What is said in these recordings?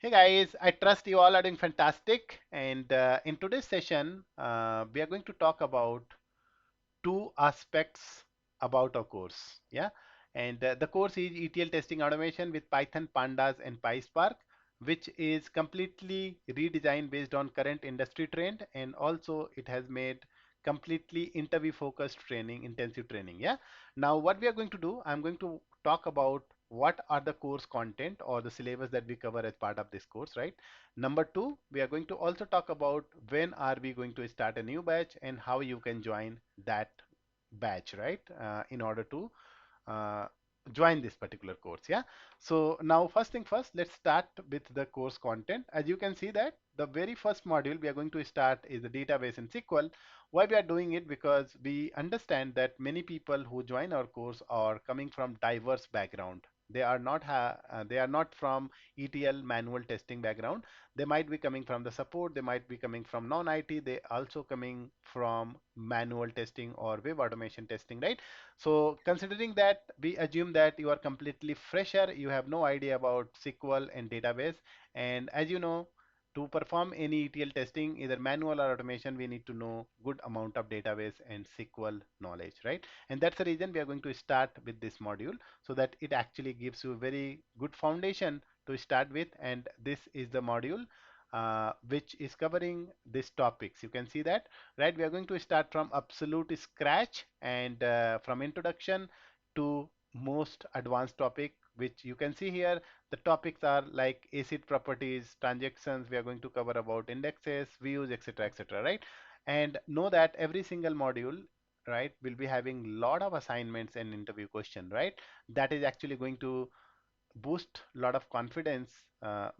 Hey guys, I trust you all are doing fantastic. And in today's session, we are going to talk about two aspects about our course. Yeah, and the course is ETL Testing Automation with Python, Pandas, and Pyspark, which is completely redesigned based on current industry trend, and also it has made completely interview focused training, intensive training. Yeah. Now, what we are going to do, I'm going to talk about what are the course content or the syllabus that we cover as part of this course, right? Number two, we are going to also talk about when are we going to start a new batch and how you can join that batch, right? In order to uh, join this particular course. Yeah. So now first thing first, let's start with the course content. As you can see that the very first module we are going to start is the database in SQL. Why we are doing it? Because we understand that many people who join our course are coming from diverse background. They are not from ETL manual testing background. They might be coming from the support, they might be coming from non-IT, they also coming from manual testing or web automation testing, right? So considering that, we assume that you are completely fresher, you have no idea about SQL and database. And as you know, to perform any ETL testing, either manual or automation, we need to know good amount of database and SQL knowledge, right? And that's the reason we are going to start with this module so that it actually gives you a very good foundation to start with. And this is the module which is covering these topics. You can see that, right? We are going to start from absolute scratch and from introduction to most advanced topic, which you can see here. The topics are like acid properties, transactions. We are going to cover about indexes, views, etc., etc., right? And know that every single module, right, will be having lot of assignments and interview question, right? That is actually going to boost a lot of confidence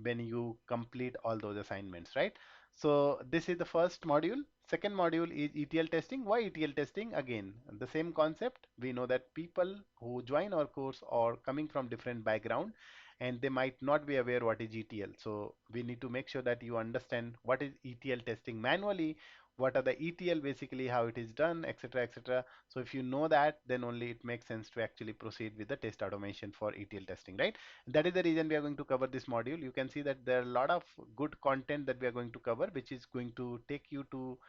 when you complete all those assignments, right? So this is the first module. Second module is ETL testing. Why ETL testing? Again, the same concept. We know that people who join our course are coming from different background and they might not be aware what is ETL. So we need to make sure that you understand what is ETL testing manually, what are the ETL basically, how it is done, etc., etc. So if you know that, then only it makes sense to actually proceed with the test automation for ETL testing, right? That is the reason we are going to cover this module. You can see that there are a lot of good content that we are going to cover, which is going to take you to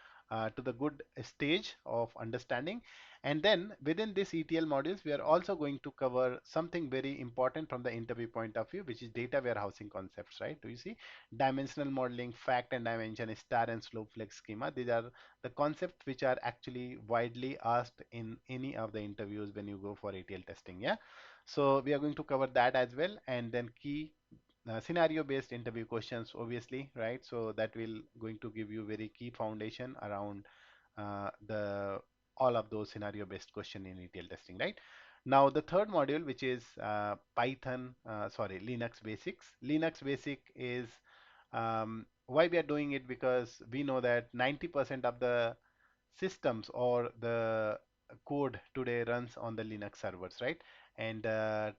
the good stage of understanding. And then within this ETL modules, we are also going to cover something very important from the interview point of view, which is data warehousing concepts, right? Do you see? Dimensional modeling, fact and dimension, star and snowflake schema. These are the concepts which are actually widely asked in any of the interviews when you go for ETL testing. Yeah. So we are going to cover that as well, and then key scenario based interview questions, obviously, right? So that will going to give you very key foundation around the all of those scenario based question in ETL testing, right? Now the third module, which is Linux basics. Linux basic is why we are doing it, because we know that 90% of the systems or the code today runs on the Linux servers, right? And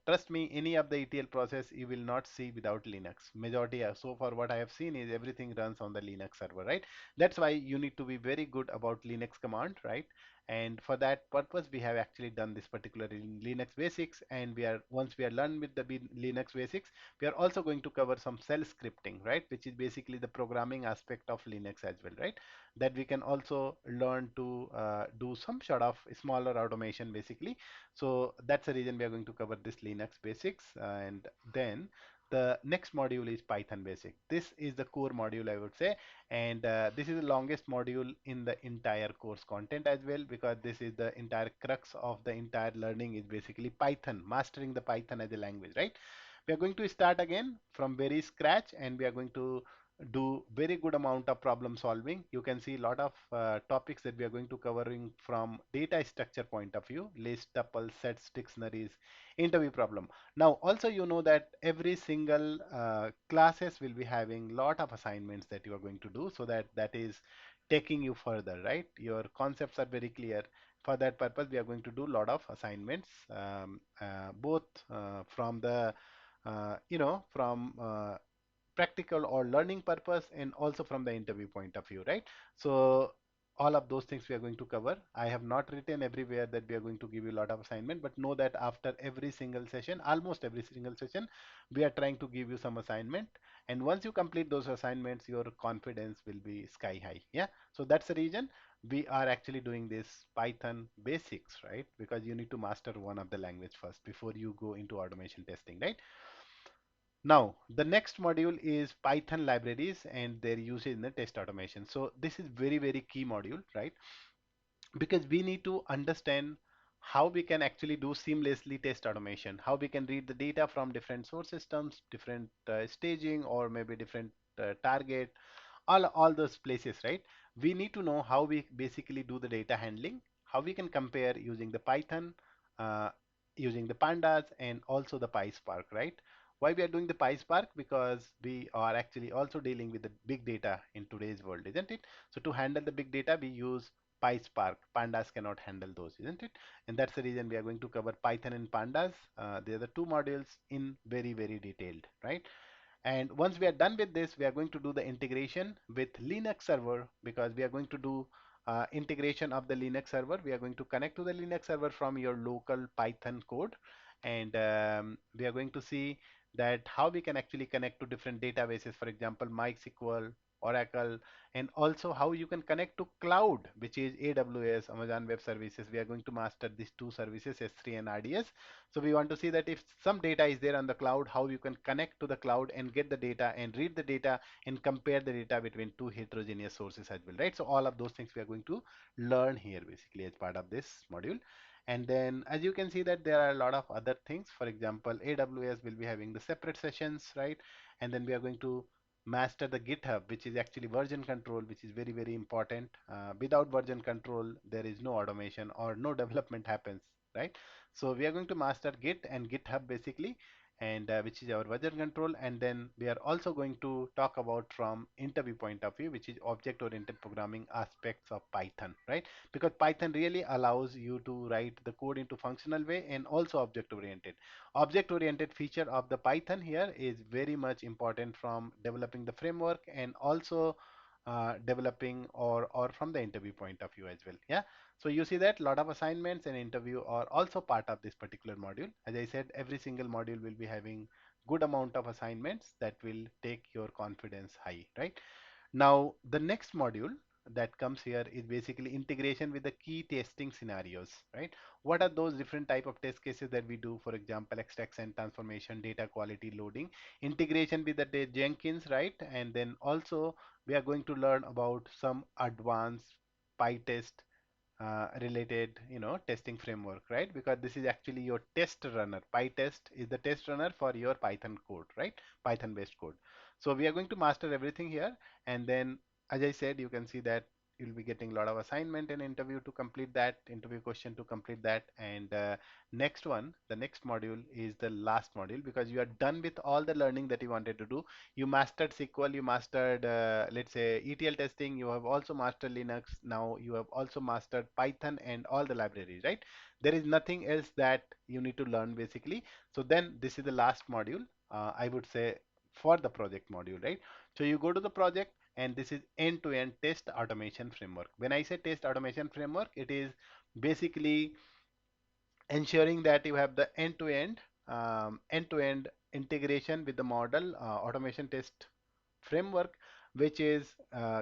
trust me, any of the ETL process you will not see without Linux. Majority, so far what I have seen is everything runs on the Linux server, right? That's why you need to be very good about Linux command, right? And for that purpose, we have actually done this particular in Linux basics. And we are once we are learned with the Linux basics, we are also going to cover some shell scripting, right? Which is basically the programming aspect of Linux as well, right? That we can also learn to do some sort of smaller automation basically. So that's the reason we are going to cover this Linux basics. And then the next module is Python basic. This is the core module, I would say. And this is the longest module in the entire course content as well, because this is the entire crux of the entire learning is basically Python, mastering the Python as a language, right? We are going to start again from very scratch, and we are going to do very good amount of problem solving. You can see a lot of topics that we are going to covering from data structure point of view: list, tuple, sets, dictionaries, interview problem. Now also you know that every single classes will be having lot of assignments that you are going to do, so that that is taking you further, right? Your concepts are very clear. For that purpose, we are going to do lot of assignments, both from the from practical or learning purpose, and also from the interview point of view, right? So all of those things we are going to cover. I have not written everywhere that we are going to give you a lot of assignment, but know that after every single session, almost every single session, we are trying to give you some assignment. And once you complete those assignments, your confidence will be sky high. Yeah. So that's the reason we are actually doing this Python basics, right? Because you need to master one of the language first before you go into automation testing, right? Now, the next module is Python libraries and their usage in the test automation. So this is very, very key module, right? Because we need to understand how we can actually do seamlessly test automation, how we can read the data from different source systems, different staging, or maybe different target, all those places, right? We need to know how we basically do the data handling, how we can compare using the Python, uh, using the Pandas, and also the Pyspark, right? Why we are doing the Pyspark? Because we are actually also dealing with the big data in today's world, isn't it? So to handle the big data, we use PySpark. Pandas cannot handle those, isn't it? And that's the reason we are going to cover Python and Pandas. They are the two modules in very, very detailed, right? And once we are done with this, we are going to do the integration with Linux server, because we are going to do integration of the Linux server. We are going to connect to the Linux server from your local Python code. And we are going to see that how we can actually connect to different databases, for example, MySQL, Oracle, and also how you can connect to cloud, which is AWS, Amazon Web Services. We are going to master these two services, S3 and RDS. So we want to see that if some data is there on the cloud, how you can connect to the cloud and get the data and read the data and compare the data between two heterogeneous sources as well, right? So all of those things we are going to learn here basically as part of this module. And then as you can see that there are a lot of other things. For example, AWS will be having the separate sessions, right? And then we are going to master the GitHub, which is actually version control, which is very, very important. Without version control, there is no automation or no development happens, right? So we are going to master Git and GitHub basically, and which is our version control. And then we are also going to talk about from interview point of view, which is object oriented programming aspects of Python, right? Because Python really allows you to write the code into functional way and also object oriented. Object oriented feature of the Python here is very much important from developing the framework and also developing or from the interview point of view as well. Yeah. So you see that a lot of assignments and interview are also part of this particular module. As I said, every single module will be having good amount of assignments that will take your confidence high, right? Now, the next module that comes here is basically integration with the key testing scenarios, right? What are those different type of test cases that we do? For example, extraction, transformation, data quality, loading, integration with the Jenkins, right? And then also we are going to learn about some advanced PyTest related, testing framework, right? Because this is actually your test runner. PyTest is the test runner for your Python code, right? Python based code. So we are going to master everything here. And then, as I said, you can see that you'll be getting a lot of assignment and interview to complete that, interview question to complete that. And next one, the next module is the last module, because you are done with all the learning that you wanted to do. You mastered SQL, you mastered, let's say, ETL testing, you have also mastered Linux, now you have also mastered Python and all the libraries, right? There is nothing else that you need to learn basically. So then this is the last module, I would say, for the project module, right? So you go to the project, and this is end-to-end test automation framework. When I say test automation framework, it is basically ensuring that you have the end-to-end integration with the model automation test framework, which is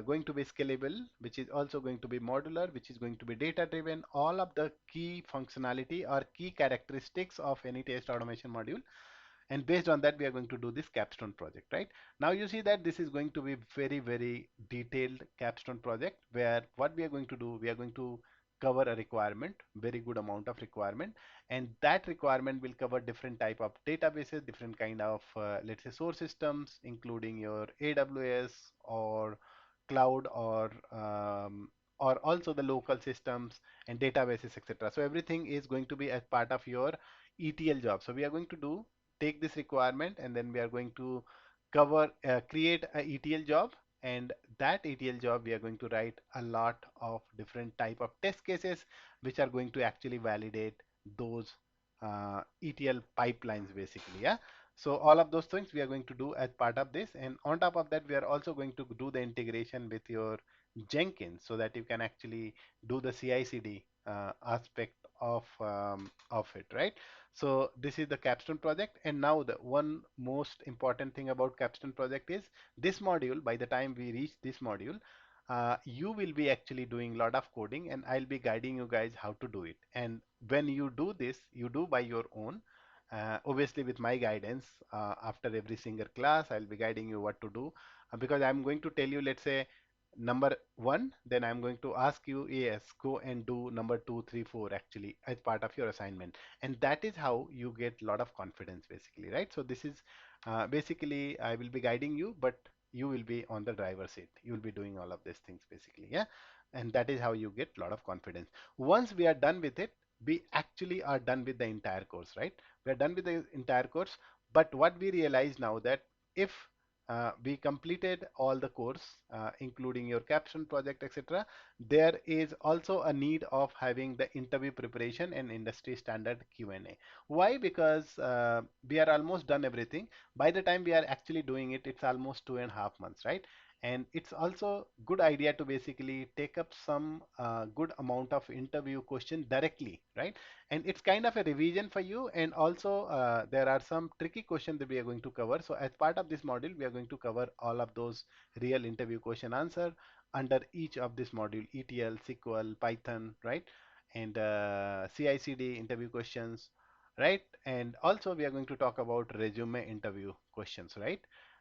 going to be scalable, which is also going to be modular, which is going to be data driven. All of the key functionality or key characteristics of any test automation module, and based on that we are going to do this Capstone project. Right now you see that this is going to be very, very detailed Capstone project, where what we are going to do, we are going to cover a requirement, very good amount of requirement, and that requirement will cover different type of databases, different kind of let's say source systems, including your AWS or cloud, or also the local systems and databases, etc. So everything is going to be as part of your ETL job. So we are going to do, take this requirement, and then we are going to create a ETL job, and that ETL job we are going to write a lot of different type of test cases which are going to actually validate those ETL pipelines basically. Yeah. So all of those things we are going to do as part of this, and on top of that we are also going to do the integration with your Jenkins so that you can actually do the CI/CD aspect of it, right? So this is the Capstone project, and now the one most important thing about Capstone project is this module. By the time we reach this module, you will be actually doing a lot of coding, and I'll be guiding you guys how to do it. And when you do this, you do by your own, obviously with my guidance. After every single class I'll be guiding you what to do, because I'm going to tell you, let's say number one, then I'm going to ask you, yes, go and do number two, three, four actually as part of your assignment. And that is how you get a lot of confidence basically, right? So this is basically I will be guiding you, but you will be on the driver's seat. You will be doing all of these things basically, yeah. And that is how you get a lot of confidence. Once we are done with it, we actually are done with the entire course, right? We are done with the entire course. But what we realize now, that if we completed all the course, including your caption project, etc., there is also a need of having the interview preparation and industry standard Q&A. Why? Because we are almost done everything. By the time we are actually doing it, it's almost 2.5 months, right? And it's also good idea to basically take up some good amount of interview question directly, right? And it's kind of a revision for you, and also there are some tricky questions that we are going to cover. So as part of this module we are going to cover all of those real interview question answer under each of this module: ETL, SQL, Python, right? And CI/CD interview questions, right? And also we are going to talk about resume interview questions, right?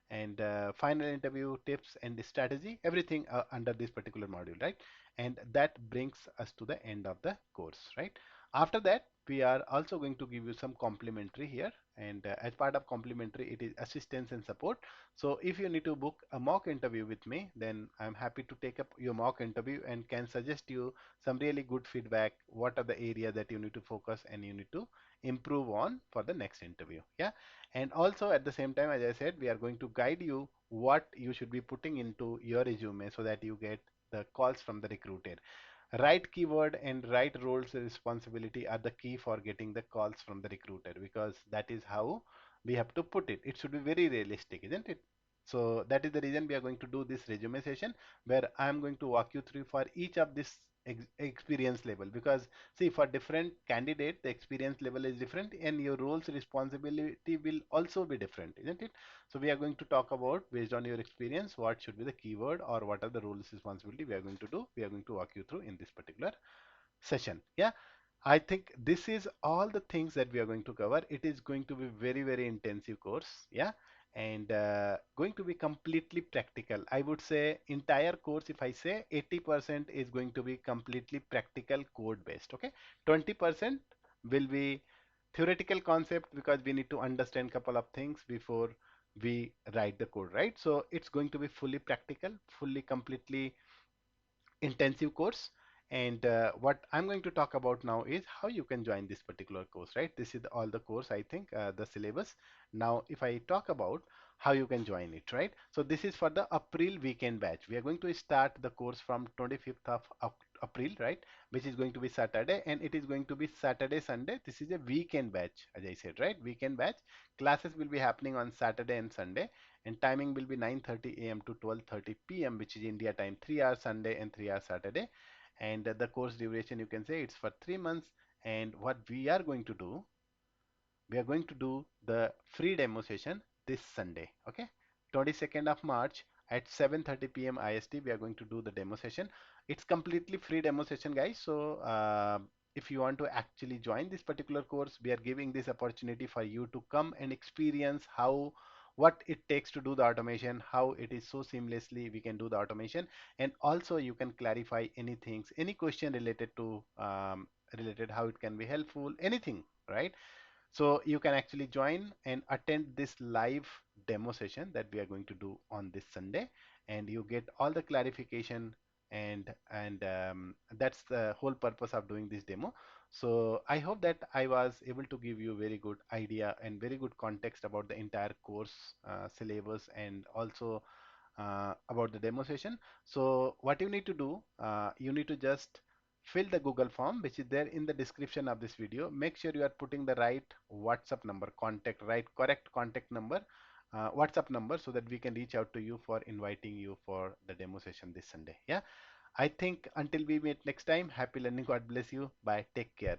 And final interview tips and strategy, everything under this particular module, right? And that brings us to the end of the course, right? After that, we are also going to give you some complimentary here, and as part of complimentary, it is assistance and support. So if you need to book a mock interview with me, then I'm happy to take up your mock interview and can suggest you some really good feedback. What are the area that you need to focus and you need to improve on for the next interview? Yeah. And also at the same time, as I said, we are going to guide you what you should be putting into your resume so that you get the calls from the recruiter. Right keyword and right roles and responsibility are the key for getting the calls from the recruiter, because that is how we have to put it. It should be very realistic, isn't it? So that is the reason we are going to do this resume session, where I am going to walk you through for each of this experience level. Because see, for different candidate the experience level is different, and your roles responsibility will also be different, isn't it? So we are going to talk about, based on your experience, what should be the keyword or what are the roles responsibility we are going to do. We are going to walk you through in this particular session. Yeah, I think this is all the things that we are going to cover. It is going to be very, very intensive course. Yeah. And going to be completely practical. I would say entire course, if I say 80% is going to be completely practical code based. Okay. 20% will be theoretical concept, because we need to understand couple of things before we write the code, right? So it's going to be fully practical, fully completely intensive course. And what I'm going to talk about now is how you can join this particular course, right? This is all the course, I think, the syllabus. Now if I talk about how you can join it, right? So this is for the April weekend batch. We are going to start the course from 25th of April, right? Which is going to be Saturday, and it is going to be Saturday, Sunday. This is a weekend batch, as I said, right? Weekend batch. Classes will be happening on Saturday and Sunday, and timing will be 9:30 a.m. to 12:30 p.m., which is India time, 3 hours Sunday and 3 hours Saturday. And the course duration, you can say it's for 3 months. And what we are going to do, we are going to do the free demo session this Sunday, okay? 22nd of March at 7:30 p.m. IST, we are going to do the demo session. It's completely free demo session, guys. So if you want to actually join this particular course, we are giving this opportunity for you to come and experience how what it takes to do the automation, how it is so seamlessly we can do the automation. And also you can clarify any things, any question related to related how it can be helpful, anything, right? So you can actually join and attend this live demo session that we are going to do on this Sunday, and you get all the clarification. And that's the whole purpose of doing this demo. So I hope that I was able to give you very good idea and very good context about the entire course syllabus, and also about the demo session. So what you need to do, you need to just fill the Google form which is there in the description of this video. Make sure you are putting the right WhatsApp number, contact, right, correct contact number, WhatsApp number, so that we can reach out to you for inviting you for the demo session this Sunday. Yeah, I think until we meet next time, happy learning. God bless you. Bye. Take care.